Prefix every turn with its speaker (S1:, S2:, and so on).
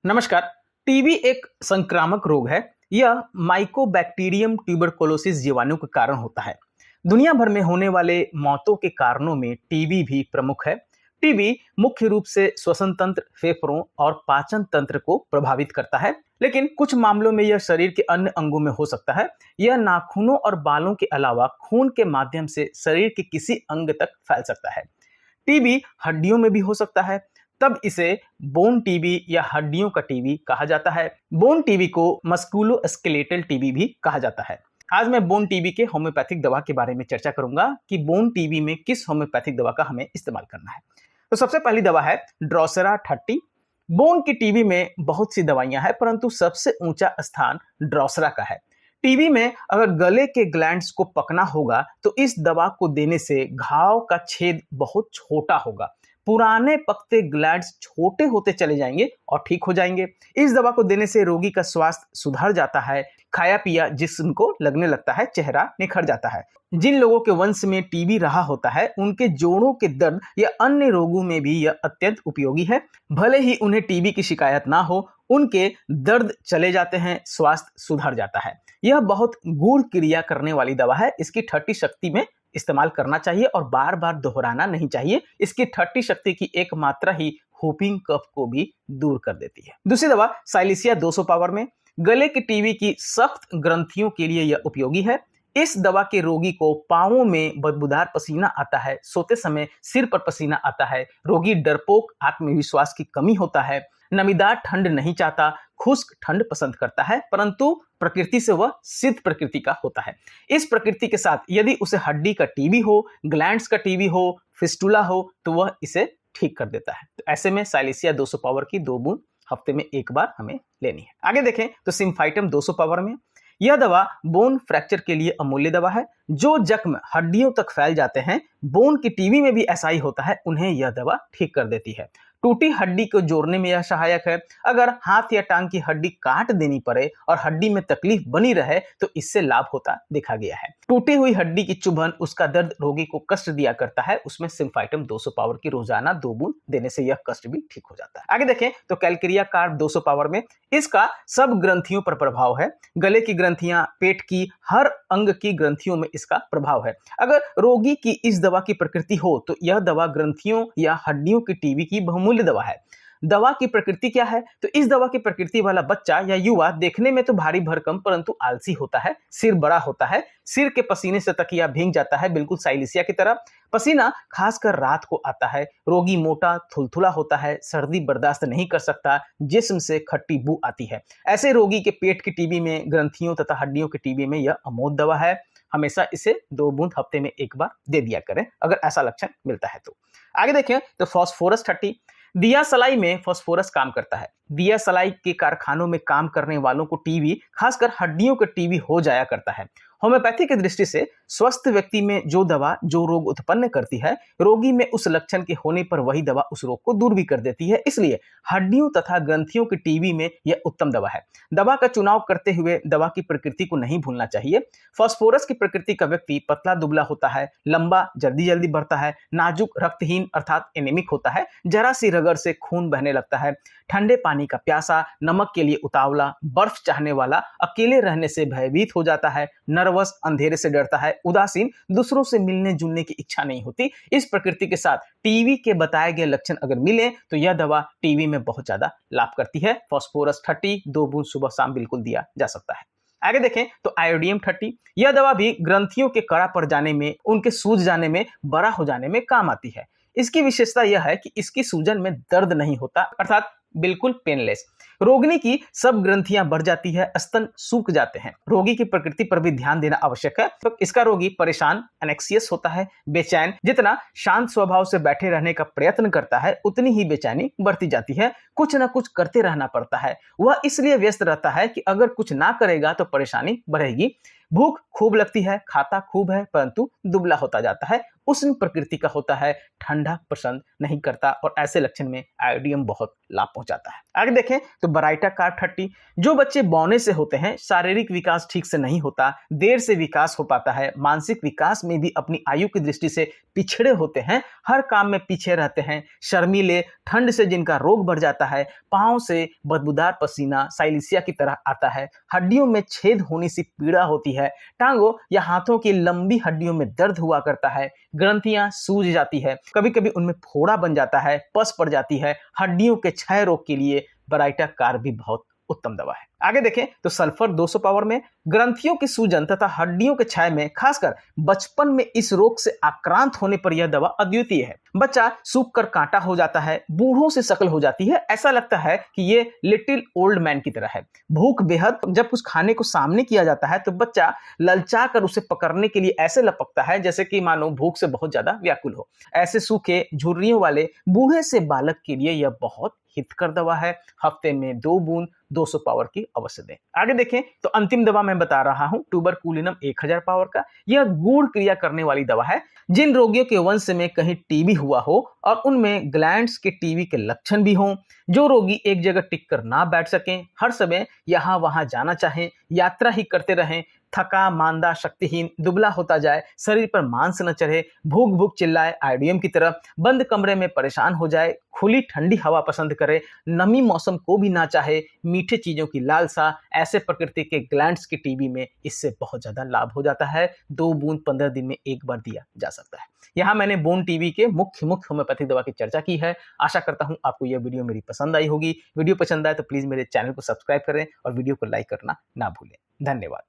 S1: नमस्कार। टीबी एक संक्रामक रोग है। यह माइकोबैक्टीरियम ट्यूबरकुलोसिस जीवाणु के कारण होता है। दुनिया भर में होने वाले मौतों के कारणों में टीबी भी प्रमुख है। टीबी मुख्य रूप से श्वसन तंत्र, फेफड़ों और पाचन तंत्र को प्रभावित करता है, लेकिन कुछ मामलों में यह शरीर के अन्य अंगों में हो सकता है। यह नाखूनों और बालों के अलावा खून के माध्यम से शरीर के किसी अंग तक फैल सकता है। टीबी हड्डियों में भी हो सकता है, तब इसे बोन टीबी या हड्डियों का टीबी कहा जाता है। बोन टीबी को मस्कुलोस्केलेटल टीबी भी कहा जाता है। आज मैं बोन टीबी के होम्योपैथिक दवा के बारे में चर्चा करूंगा कि बोन टीबी में किस होम्योपैथिक दवा का हमें इस्तेमाल करना है। तो सबसे पहली दवा है ड्रोसेरा 30। बोन की टीबी में बहुत सी दवाइयां हैं, परंतु सबसे ऊंचा स्थान ड्रोसेरा का है। टीबी में अगर गले के ग्लैंड्स को पकना होगा तो इस दवा को देने से घाव का छेद बहुत छोटा होगा। पुराने पकते ग्लैंड्स छोटे होते चले जाएंगे और ठीक हो जाएंगे। इस दवा को देने से रोगी का स्वास्थ्य सुधर जाता है, खाया पिया जिस्म को लगने लगता है, चेहरा निखर जाता है। जिन लोगों के वंश में टीबी रहा होता है, उनके जोड़ों के दर्द या अन्य रोगों में भी यह अत्यंत उपयोगी है। भले ही उन्हें टीबी की शिकायत ना हो, उनके दर्द चले जाते हैं, स्वास्थ्य सुधर जाता है। यह बहुत गूढ़ क्रिया करने वाली दवा है। इसकी 30 शक्ति में इस्तेमाल करना चाहिए और बार बार दोहराना नहीं चाहिए। इसकी 30 शक्ति की एक मात्रा ही व्हूपिंग कफ को भी दूर कर देती है। दूसरी दवा साइलिसिया 200 पावर में गले की टीबी की सख्त ग्रंथियों के लिए यह उपयोगी है। इस दवा के रोगी को पांवों में बदबूदार पसीना आता है, सोते समय सिर पर पसीना आता है, रोगी डरपोक, आत्मविश्वास की कमी होता है, नमीदार ठंड नहीं चाहता, खुश्क ठंड पसंद करता है, परंतु प्रकृति से वह सिद्ध प्रकृति का होता है। इस प्रकृति के साथ यदि उसे हड्डी का टीबी हो, ग्लैंड्स का टीबी हो, फिस्टुला हो, तो वह इसे ठीक कर देता है। तो ऐसे में साइलिसिया 200 पावर की 2 बूंद हफ्ते में एक बार हमें लेनी है। आगे देखें तो सिम्फाइटम 200 पावर में यह दवा बोन फ्रैक्चर के लिए अमूल्य दवा है। जो जख्म हड्डियों तक फैल जाते हैं, बोन की टीबी में भी ऐसा ही होता है, उन्हें यह दवा ठीक कर देती है। टूटी हड्डी को जोड़ने में यह सहायक है। अगर हाथ या टांग की हड्डी काट देनी पड़े और हड्डी में तकलीफ बनी रहे तो इससे लाभ होता देखा गया है। टूटी हुई हड्डी की चुभन, उसका दर्द रोगी को कष्ट दिया करता है, उसमें सिम्फाइटम 200 पावर की रोजाना 2 बूंद देने से यह कष्ट भी ठीक हो जाता है। आगे देखें तो कैलकेरिया कार्ब 200 पावर में इसका सब ग्रंथियों पर प्रभाव है। गले की ग्रंथियां, पेट की, हर अंग की ग्रंथियों में इसका प्रभाव है। अगर रोगी की इस दवा की प्रकृति हो तो यह दवा ग्रंथियों या हड्डियों की टीबी की बहुमूल्य दवा है। दवा की प्रकृति क्या है? तो इस दवा की प्रकृति वाला बच्चा या युवा देखने में तो भारी भरकम परंतु आलसी होता है, सिर बड़ा होता है, सिर के पसीने से तकिया भीग जाता है, बिल्कुल साइलिसिया की तरह। पसीना खासकर रात को आता है। रोगी मोटा थुलथुला होता है, सर्दी बर्दाश्त नहीं कर सकता, जिस्म से खट्टी बू आती है। ऐसे रोगी के पेट की टीबी में, ग्रंथियों तथा हड्डियों की टीबी में यह अमोघ दवा है। हमेशा इसे 2 बूंद हफ्ते में एक बार दे दिया करें अगर ऐसा लक्षण मिलता है तो। आगे देखें तो फास्फोरस 30 दिया सलाई में फास्फोरस काम करता है। दिया सलाई के कारखानों में काम करने वालों को टीबी, खासकर हड्डियों के टीबी हो जाया करता है। होम्योपैथी की दृष्टि से स्वस्थ व्यक्ति में जो दवा जो रोग उत्पन्न करती है, रोगी में उस लक्षण के होने पर वही दवा उस रोग को दूर भी कर देती है। इसलिए हड्डियों तथा ग्रंथियों की टीबी में यह उत्तम दवा है। दवा का चुनाव करते हुए दवा की प्रकृति को नहीं भूलना चाहिए। फास्फोरस की प्रकृति का व्यक्ति पतला दुबला होता है, लंबा, जल्दी जल्दी बढ़ता है, नाजुक, रक्तहीन अर्थात एनीमिक होता है, जरा सी रगड़ से खून बहने लगता है, ठंडे पानी का प्यासा, नमक के लिए उतावला, बर्फ चाहने वाला, अकेले रहने से भयभीत हो जाता है, नर्वस, अंधेरे से डरता है, उदासीन, दूसरों से मिलने जुलने की इच्छा नहीं होती। इस प्रकृति के साथ टीबी के बताए गए लक्षण अगर मिले तो यह दवा टीबी में बहुत ज्यादा लाभ करती है। फास्फोरस 30 2 बूंद सुबह शाम बिल्कुल दिया जा सकता है। आगे देखें तो आयोडियम 30 यह दवा भी ग्रंथियों के कड़ा पड़ जाने में, उनके सूज जाने में, बड़ा हो जाने में काम आती है। इसकी विशेषता यह है कि इसकी सूजन में दर्द नहीं होता, अर्थात बिल्कुल पेनलेस। रोगिणी की सब ग्रंथियां बढ़ जाती है, स्तन सूख जाते हैं। रोगी की प्रकृति पर भी ध्यान देना आवश्यक है। तो इसका रोगी परेशान, एनेक्सियस होता है, बेचैन। जितना शांत स्वभाव से बैठे रहने का प्रयत्न करता है, उतनी ही बेचैनी बढ़ती जाती है। कुछ ना कुछ करते रहना पड़ता है। वह इसलिए व्यस्त रहता है कि अगर कुछ ना करेगा तो परेशानी बढ़ेगी। भूख खूब लगती है, खाता खूब है, परंतु दुबला होता जाता है, उष्ण प्रकृति का होता है, ठंडा पसंद नहीं करता और ऐसे लक्षण में आयोडियम बहुत लाभ पहुंचाता है। आगे देखें तो बराइटा कार 30। जो बच्चे बौने से होते हैं, शारीरिक विकास ठीक से नहीं होता, देर से विकास हो पाता है, मानसिक विकास में भी अपनी आयु की दृष्टि से पिछड़े होते हैं, हर काम में पीछे रहते हैं, शर्मीले, ठंड से जिनका रोग बढ़ जाता है, पाँव से बदबूदार पसीना साइलिसिया की तरह आता है, हड्डियों में छेद होने से पीड़ा होती है, टांगों या हाथों की लंबी हड्डियों में दर्द हुआ करता है, ग्रंथियां सूज जाती है, कभी कभी उनमें फोड़ा बन जाता है, पस पड़ जाती है, हड्डियों के क्षय रोग के लिए बराइटा कार भी बहुत उत्तम दवा है। आगे देखें तो सल्फर 200 पावर में ग्रंथियों की सूजन तथा हड्डियों के क्षय में, खासकर बचपन में इस रोग से आक्रांत होने पर यह दवा अद्वितीय है। बच्चा सूख कर कांटा हो जाता है, बूढ़ों से शकल हो जाती है, ऐसा लगता है कि ये लिटिल ओल्ड मैन की तरह है। भूख बेहद, जब कुछ खाने को सामने किया जाता है तो बच्चा ललचा कर उसे पकड़ने के लिए ऐसे लपकता है जैसे कि मानो भूख से बहुत ज्यादा व्याकुल हो। ऐसे सूखे झुर्रियों वाले बूढ़े से बालक के लिए यह बहुत हितकर दवा है। हफ्ते में 2 बूंद 200 पावर की अवश्य दें। आगे देखें तो अंतिम दवा मैं बता रहा हूं ट्यूबरकुलिनम 1000 पावर का। यह गूढ़ क्रिया करने वाली दवा है। जिन रोगियों के वंश में कहीं टीबी हुआ हो और उनमें ग्लैंड्स के टीबी के लक्षण भी हों, जो रोगी एक जगह टिक कर ना बैठ सकें, हर समय यहां वहां जाना चाहें, यात्रा ही करते रहें, थका मांदा शक्तिहीन दुबला होता जाए, शरीर पर मांस न चढ़े, भूख भूख चिल्लाए आइडियम की तरह, बंद कमरे में परेशान हो जाए, खुली ठंडी हवा पसंद करे, नमी मौसम को भी ना चाहे, मीठे चीजों की लालसा, ऐसे प्रकृति के ग्लैंड्स की टीबी में इससे बहुत ज्यादा लाभ हो जाता है। 2 बूंद 15 दिन में एक बार दिया जा सकता है। यहाँ मैंने बोन टीबी के मुख्य होम्योपैथिक दवा की चर्चा की है। आशा करता हूँ आपको यह वीडियो मेरी पसंद आई होगी। वीडियो पसंद आए तो प्लीज मेरे चैनल को सब्सक्राइब करें और वीडियो को लाइक करना ना भूलें। धन्यवाद।